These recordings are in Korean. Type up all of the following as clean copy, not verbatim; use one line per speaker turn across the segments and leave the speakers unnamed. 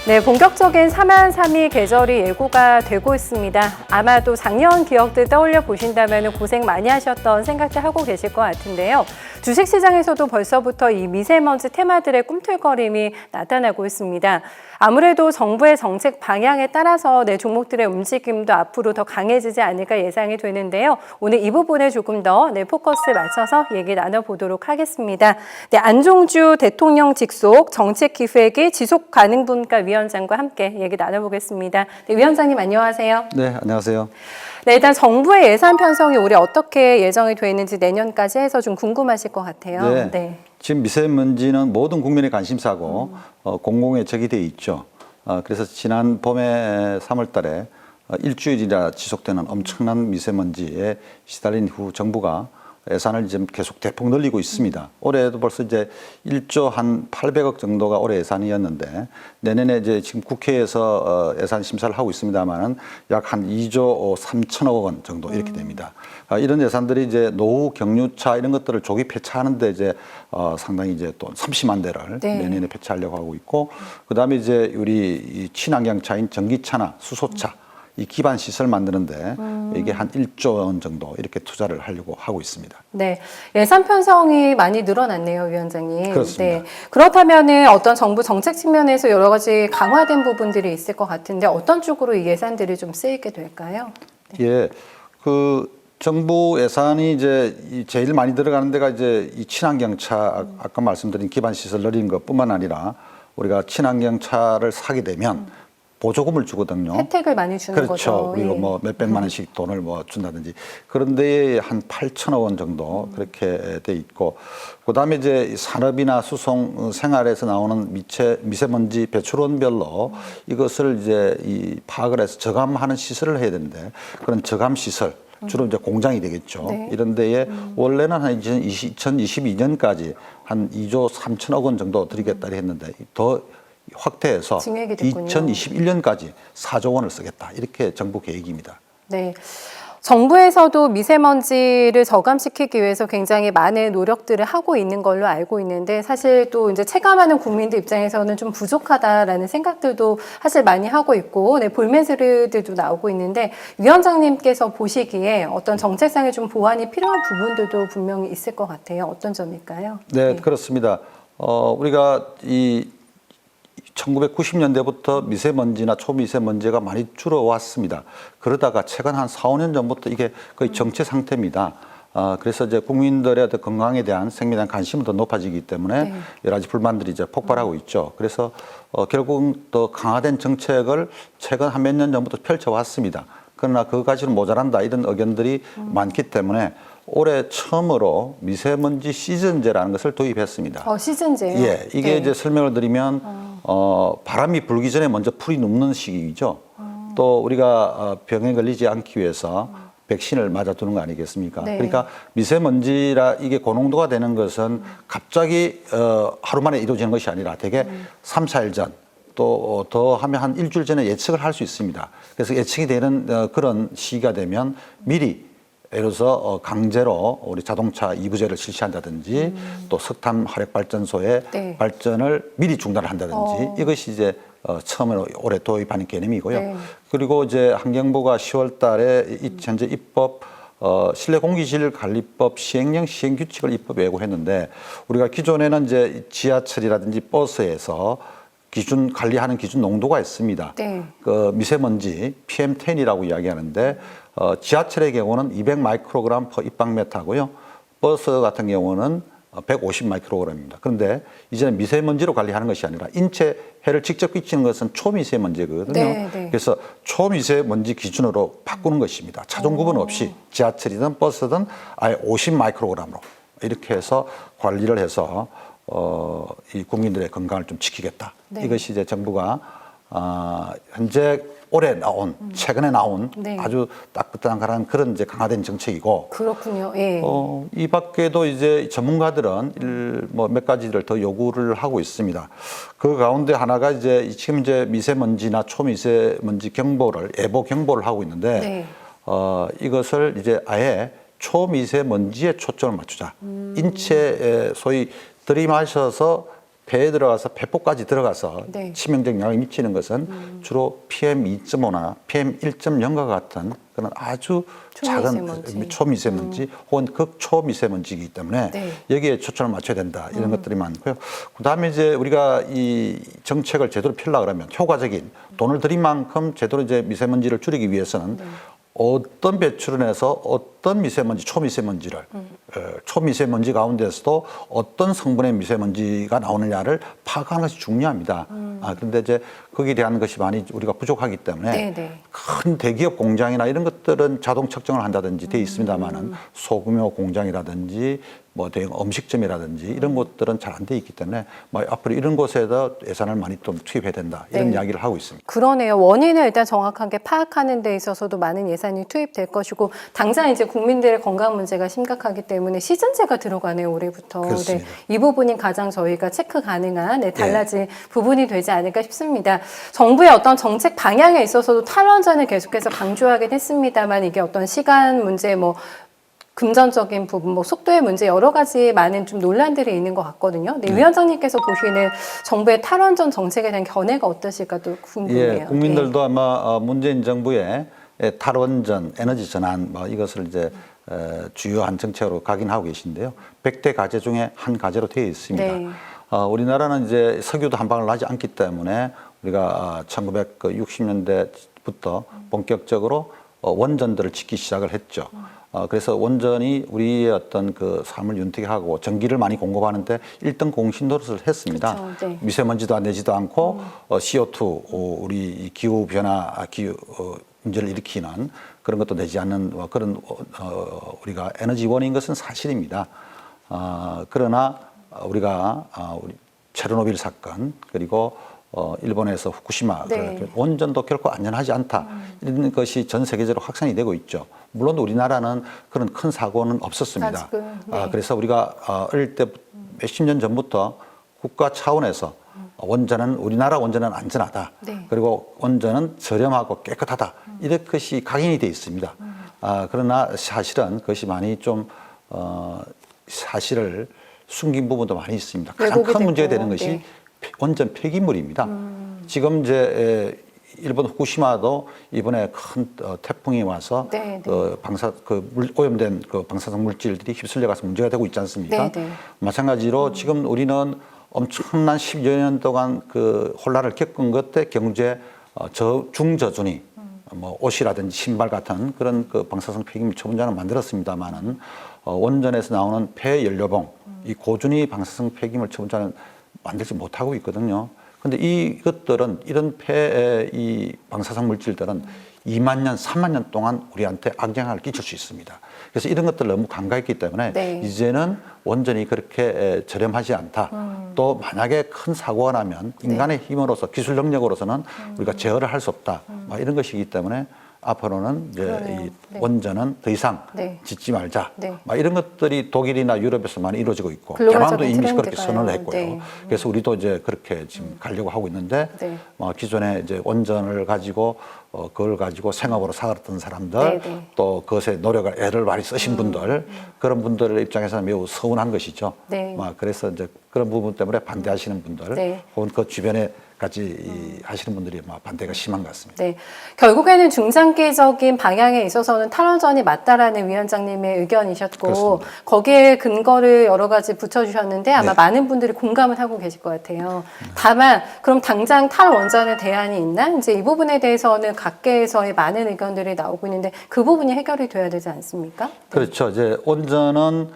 네, 본격적인 3한3이 계절이 예고가 되고 있습니다. 아마도 작년 기억들 떠올려 보신다면 고생 많이 하셨던 생각들 하고 계실 것 같은데요. 주식시장에서도 벌써부터 이 미세먼지 테마들의 꿈틀거림이 나타나고 있습니다. 아무래도 정부의 정책 방향에 따라서 종목들의 움직임도 앞으로 더 강해지지 않을까 예상이 되는데요. 오늘 이 부분에 조금 더 포커스 맞춰서 얘기 나눠보도록 하겠습니다. 네, 안종주 대통령 직속 정책기획위 지속가능분과위원장과 함께 얘기 나눠보겠습니다. 네, 위원장님 안녕하세요.
네, 안녕하세요.
네, 일단 정부의 예산 편성이 올해 어떻게 예정이 되어 있는지 내년까지 해서 좀 궁금하실 것 같아요.
네. 지금 미세먼지는 모든 국민의 관심사고 공공의 적이 되어 있죠. 그래서 지난 봄에 3월 달에 일주일이나 지속되는 엄청난 미세먼지에 시달린 후 정부가 예산을 지금 계속 대폭 늘리고 있습니다. 올해도 벌써 이제 1조 한 800억 정도가 올해 예산이었는데 내년에 이제 지금 국회에서 예산 심사를 하고 있습니다만은 약 한 2조 3천억 원 정도 이렇게 됩니다. 이런 예산들이 이제 노후 경유차 이런 것들을 조기 폐차하는데 이제 상당히 이제 또 30만 대를 내년에 폐차하려고 하고 있고 그다음에 이제 우리 이 친환경차인 전기차나 수소차 이 기반 시설 만드는데 이게 한 1조 원 정도 이렇게 투자를 하려고 하고 있습니다.
네, 예산 편성이 많이 늘어났네요, 위원장님.
그렇습니다.
네, 그렇다면은 어떤 정부 정책 측면에서 여러 가지 강화된 부분들이 있을 것 같은데 어떤 쪽으로 이 예산들이 좀 쓰이게 될까요? 네.
예, 그 정부 예산이 이제 제일 많이 들어가는 데가 이제 이 친환경차 아까 말씀드린 기반 시설 늘리는 것뿐만 아니라 우리가 친환경차를 사게 되면 보조금을 주거든요.
혜택을 많이 주는
그렇죠.
거죠.
그리고 뭐 몇백만 원씩 돈을 뭐 준다든지 그런데 한 8천억 원 정도 그렇게 돼 있고 그다음에 이제 산업이나 수송 생활에서 나오는 미세먼지 배출원별로 이것을 이제 이 파악을 해서 저감하는 시설을 해야 되는데 그런 저감 시설 주로 이제 공장이 되겠죠.
네.
이런 데에 원래는 한 2022년까지 한 2조 3천억 원 정도 드리겠다 했는데 더 확대해서 2021년까지 4조 원을 쓰겠다. 이렇게 정부 계획입니다.
네. 정부에서도 미세먼지를 저감시키기 위해서 굉장히 많은 노력들을 하고 있는 걸로 알고 있는데 사실 또 이제 체감하는 국민들 입장에서는 좀 부족하다라는 생각들도 사실 많이 하고 있고 볼메스들도 나오고 있는데 위원장님께서 보시기에 어떤 정책상의 좀 보완이 필요한 부분들도 분명히 있을 것 같아요. 어떤 점일까요?
네, 그렇습니다. 우리가 이 1990년대부터 미세먼지나 초미세먼지가 많이 줄어왔습니다. 그러다가 최근 한 4, 5년 전부터 이게 거의 정체 상태입니다. 그래서 이제 국민들의 건강에 대한 생명에 대한 관심은 더 높아지기 때문에 여러 가지 불만들이 이제 폭발하고 있죠. 그래서 결국은 더 강화된 정책을 최근 한 몇 년 전부터 펼쳐왔습니다. 그러나 그것까지는 모자란다 이런 의견들이 많기 때문에 올해 처음으로 미세먼지 시즌제라는 것을 도입했습니다.
시즌제요?
예, 이게 이제 설명을 드리면 바람이 불기 전에 먼저 풀이 눕는 시기이죠. 또 우리가 병에 걸리지 않기 위해서 백신을 맞아두는 거 아니겠습니까?
네.
그러니까 미세먼지라 이게 고농도가 되는 것은 갑자기 하루 만에 이루어지는 것이 아니라 대개 3, 4일 전 또 더 하면 한 일주일 전에 예측을 할 수 있습니다. 그래서 예측이 되는 그런 시기가 되면 미리 예를 들어서 강제로 우리 자동차 EV제를 실시한다든지 또 석탄 화력발전소의 발전을 미리 중단을 한다든지 이것이 이제 처음으로 올해 도입하는 개념이고요. 그리고 이제 환경부가 10월 달에 현재 입법 실내공기질관리법 시행령 시행규칙을 입법 예고했는데 우리가 기존에는 이제 지하철이라든지 버스에서 기준 관리하는 기준 농도가 있습니다. 그 미세먼지 PM10이라고 이야기하는데 지하철의 경우는 200 마이크로그램 퍼 입방미터고요. 버스 같은 경우는 150 마이크로그램입니다. 그런데 이제는 미세먼지로 관리하는 것이 아니라 인체 해를 직접 끼치는 것은 초미세먼지거든요. 그래서 초미세먼지 기준으로 바꾸는 것입니다. 차종 구분 없이 지하철이든 버스든 아예 50 마이크로그램으로 이렇게 해서 관리를 해서 이 국민들의 건강을 좀 지키겠다. 이것이 이제 정부가 현재 올해 나온 최근에 나온 아주 따끈따끈한 그런 이제 강화된 정책이고
그렇군요. 예.
이 밖에도 이제 전문가들은 뭐 몇 가지를 더 요구를 하고 있습니다. 그 가운데 하나가 이제 지금 이제 미세먼지나 초미세먼지 경보를 예보 경보를 하고 있는데 이것을 이제 아예 초미세먼지에 초점을 맞추자. 인체에 소위 들이마셔서 폐에 들어가서 폐포까지 들어가서
네.
치명적 영향을 미치는 것은 주로 PM2.5나 PM1.0과 같은 그런 아주 작은 초미세먼지 혹은 극초미세먼지이기 때문에
네.
여기에 초점을 맞춰야 된다 이런 것들이 많고요. 그다음에 이제 우리가 이 정책을 제대로 펴려고 그러면 효과적인 돈을 들인 만큼 제대로 이제 미세먼지를 줄이기 위해서는 어떤 배출을 해서 어떤 미세먼지, 초미세먼지를 초미세먼지 가운데서도 어떤 성분의 미세먼지가 나오느냐를 파악하는 것이 중요합니다. 그런데 이제 거기에 대한 것이 많이 우리가 부족하기 때문에
네네.
큰 대기업 공장이나 이런 것들은 자동 측정을 한다든지 돼 있습니다만은 소규모 공장이라든지 뭐 대형 음식점이라든지 이런 것들은 잘 안 돼 있기 때문에 뭐 앞으로 이런 곳에다 예산을 많이 좀 투입해야 된다 이런 이야기를 하고 있습니다.
그러네요. 원인을 일단 정확하게 파악하는 데 있어서도 많은 예산이 투입될 것이고 당장 이제 국민들의 건강 문제가 심각하기 때문에 시즌제가 들어가네요. 올해부터.
그렇습니다.
이 부분이 가장 저희가 체크 가능한 달라진 부분이 되지 않을까 싶습니다. 정부의 어떤 정책 방향에 있어서도 탈원전을 계속해서 강조하긴 했습니다만 이게 어떤 시간 문제 금전적인 부분, 속도의 문제 여러 가지 많은 좀 논란들이 있는 것 같거든요. 네, 위원장님께서 보시는 정부의 탈원전 정책에 대한 견해가 어떠실까도 궁금해요.
예, 국민들도 아마 문재인 정부의 탈원전, 에너지 전환 이것을 이제 주요한 정책으로 각인하고 계신데요. 100대 과제 중에 한 과제로 되어 있습니다.
네.
우리나라는 이제 석유도 한 방울 나지 않기 때문에 우리가 1960년대부터 본격적으로 원전들을 짓기 시작을 했죠. 그래서 원전이 우리의 어떤 그 삶을 윤택하고 전기를 많이 공급하는데 1등 공신 노릇을 했습니다.
그렇죠. 네.
미세먼지도 내지도 않고 CO2 우리 기후 변화 문제를 일으키는 그런 것도 내지 않는 그런 우리가 에너지원인 것은 사실입니다. 그러나 우리가 우리 체르노빌 사건 그리고 일본에서 후쿠시마 원전도 결코 안전하지 않다 이런 것이 전 세계적으로 확산이 되고 있죠. 물론 우리나라는 그런 큰 사고는 없었습니다. 그래서 우리가 어릴 때 몇십 년 전부터 국가 차원에서 원전은 우리나라 원전은 안전하다. 그리고 원전은 저렴하고 깨끗하다. 이렇게 각인이 돼 있습니다. 그러나 사실은 그것이 많이 좀 사실을 숨긴 부분도 많이 있습니다. 가장 큰 문제가 되는 것이 원전 폐기물입니다. 지금 이제 일본 후쿠시마도 이번에 큰 태풍이 와서 오염된 방사성 물질들이 휩쓸려 가서 문제가 되고 있지 않습니까? 마찬가지로 지금 우리는 엄청난 10여 년 동안 그 혼란을 겪은 것에 경제 중저준위 옷이라든지 신발 같은 그런 그 방사성 폐기물 처분장을 만들었습니다만은 원전에서 나오는 폐연료봉 이 고준위 방사성 폐기물 처분장을 만들지 못하고 있거든요. 근데 이것들은 이런 이 방사성 물질들은 2만 년, 3만 년 동안 우리한테 악영향을 끼칠 수 있습니다. 그래서 이런 것들 너무 간과했기 때문에 이제는 원전이 그렇게 저렴하지 않다. 또 만약에 큰 사고가 나면 인간의 힘으로서 기술 능력으로서는 우리가 제어를 할 수 없다. 이런 것이기 때문에 앞으로는 이제 이 원전은 더 이상 짓지 말자. 이런 것들이 독일이나 유럽에서 많이 이루어지고 있고 대만도 이미 그렇게 선언을 했고요. 그래서 우리도 이제 그렇게 지금 가려고 하고 있는데 기존에 이제 원전을 가지고 그걸 가지고 생업으로 살았던 사람들 또 그것에 노력을 애를 많이 쓰신 분들 그런 분들의 입장에서는 매우 서운한 것이죠. 그래서 이제 그런 부분 때문에 반대하시는 분들 혹은 그 주변에 같이 하시는 분들이 반대가 심한 것 같습니다.
결국에는 중장기적인 방향에 있어서는 탈원전이 맞다라는 위원장님의 의견이셨고
그렇습니다.
거기에 근거를 여러 가지 붙여주셨는데 아마 많은 분들이 공감을 하고 계실 것 같아요. 다만 그럼 당장 탈원전에 대안이 있나? 이제 이 부분에 대해서는 각계에서의 많은 의견들이 나오고 있는데 그 부분이 해결이 돼야 되지 않습니까?
그렇죠. 이제 원전은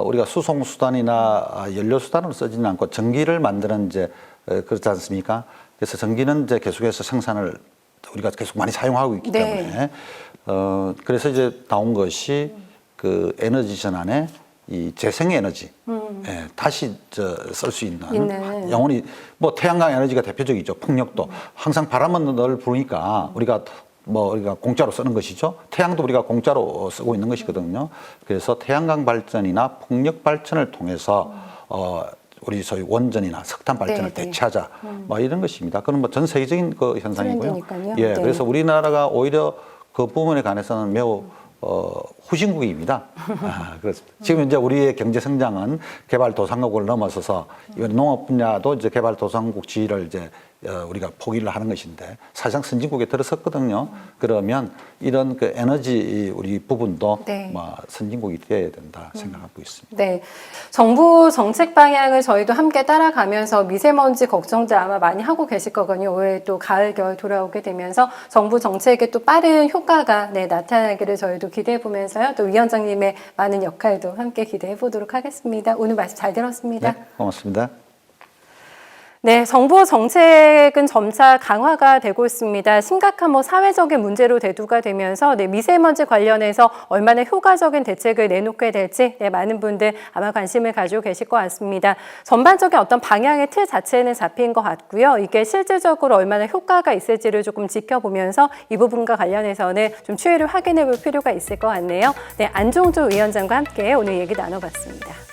우리가 수송 수단이나 연료 수단으로 쓰지는 않고 전기를 만드는 이제 그렇지 않습니까? 그래서 전기는 이제 계속해서 생산을 우리가 계속 많이 사용하고 있기 때문에 그래서 이제 나온 것이 그 에너지 전환의 이 재생 에너지 다시 쓸 수 있는 영원히 태양광 에너지가 대표적이죠. 풍력도 항상 바람은 늘 부니까 우리가 공짜로 쓰는 것이죠. 태양도 우리가 공짜로 쓰고 있는 것이거든요. 그래서 태양광 발전이나 풍력 발전을 통해서 우리 소위 원전이나 석탄 발전을 대체하자 이런 것입니다. 그건 전 세계적인 그 현상이고요. 그래서 우리나라가 오히려 그 부분에 관해서는 매우 후진국입니다. 그렇습니다. 지금 이제 우리의 경제 성장은 개발도상국을 넘어서서 이번 농업 분야도 이제 개발도상국 지위를 이제 우리가 포기를 하는 것인데 사실상 선진국에 들어섰거든요. 그러면 이런 그 에너지 우리 부분도
네.
뭐 선진국이 되어야 된다 생각하고 있습니다.
네, 정부 정책 방향을 저희도 함께 따라가면서 미세먼지 걱정들 아마 많이 하고 계실 거거든요. 올해 또 가을, 겨울 돌아오게 되면서 정부 정책에 또 빠른 효과가 나타나기를 저희도 기대해 보면서요. 또 위원장님의 많은 역할도 함께 기대해 보도록 하겠습니다. 오늘 말씀 잘 들었습니다.
네, 고맙습니다.
네, 정부 정책은 점차 강화가 되고 있습니다. 심각한 사회적인 문제로 대두가 되면서 미세먼지 관련해서 얼마나 효과적인 대책을 내놓게 될지 많은 분들 아마 관심을 가지고 계실 것 같습니다. 전반적인 어떤 방향의 틀 자체는 잡힌 것 같고요. 이게 실질적으로 얼마나 효과가 있을지를 조금 지켜보면서 이 부분과 관련해서는 좀 추이를 확인해 볼 필요가 있을 것 같네요. 네, 안종주 위원장과 함께 오늘 얘기 나눠봤습니다.